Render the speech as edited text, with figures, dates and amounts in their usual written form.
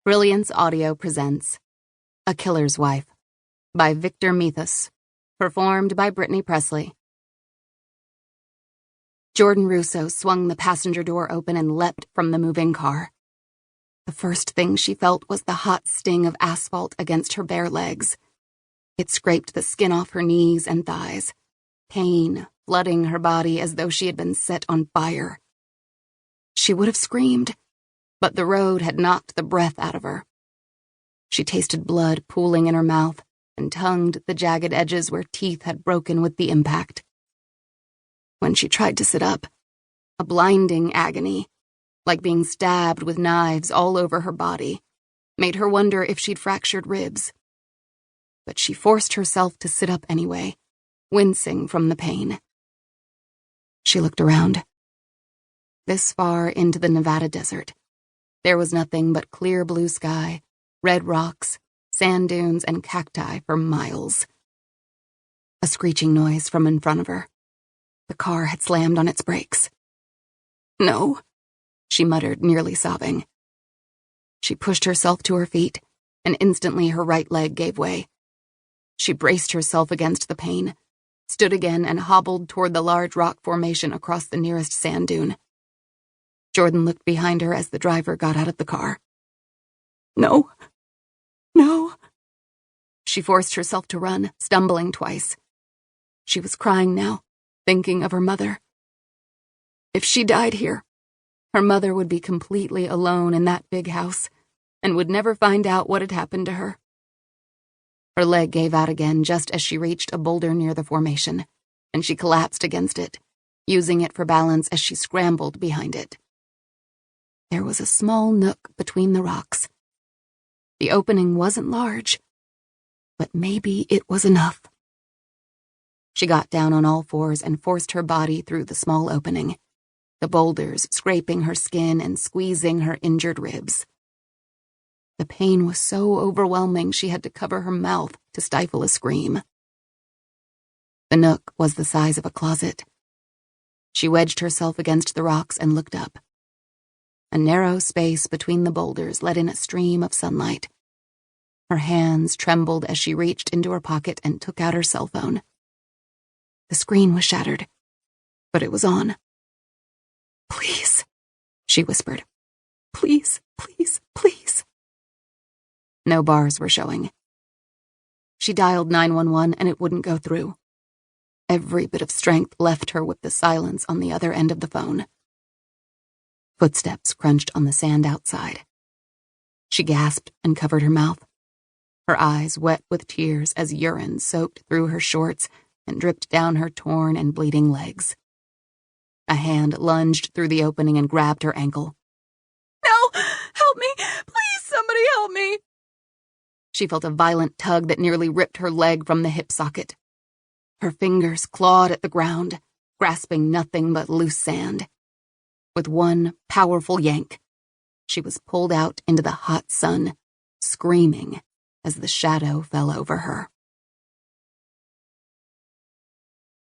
Brilliance Audio presents A Killer's Wife by Victor Methos, performed by Brittany Presley. Jordan Russo swung the passenger door open and leapt from the moving car. The first thing she felt was the hot sting of asphalt against her bare legs. It scraped the skin off her knees and thighs, pain flooding her body as though she had been set on fire. She would have screamed, but the road had knocked the breath out of her. She tasted blood pooling in her mouth and tongued the jagged edges where teeth had broken with the impact. When she tried to sit up, a blinding agony, like being stabbed with knives all over her body, made her wonder if she'd fractured ribs. But she forced herself to sit up anyway, wincing from the pain. She looked around. This far into the Nevada desert, there was nothing but clear blue sky, red rocks, sand dunes, and cacti for miles. A screeching noise from in front of her. The car had slammed on its brakes. "No," she muttered, nearly sobbing. She pushed herself to her feet, and instantly her right leg gave way. She braced herself against the pain, stood again, and hobbled toward the large rock formation across the nearest sand dune. Jordan looked behind her as the driver got out of the car. "No. No." She forced herself to run, stumbling twice. She was crying now, thinking of her mother. If she died here, her mother would be completely alone in that big house and would never find out what had happened to her. Her leg gave out again just as she reached a boulder near the formation, and she collapsed against it, using it for balance as she scrambled behind it. There was a small nook between the rocks. The opening wasn't large, but maybe it was enough. She got down on all fours and forced her body through the small opening, the boulders scraping her skin and squeezing her injured ribs. The pain was so overwhelming she had to cover her mouth to stifle a scream. The nook was the size of a closet. She wedged herself against the rocks and looked up. A narrow space between the boulders let in a stream of sunlight. Her hands trembled as she reached into her pocket and took out her cell phone. The screen was shattered, but it was on. "Please," she whispered. "Please, please, please." No bars were showing. She dialed 911 and it wouldn't go through. Every bit of strength left her with the silence on the other end of the phone. Footsteps crunched on the sand outside. She gasped and covered her mouth, her eyes wet with tears as urine soaked through her shorts and dripped down her torn and bleeding legs. A hand lunged through the opening and grabbed her ankle. "No! Help me! Please, somebody help me!" She felt a violent tug that nearly ripped her leg from the hip socket. Her fingers clawed at the ground, grasping nothing but loose sand. With one powerful yank, she was pulled out into the hot sun, screaming as the shadow fell over her.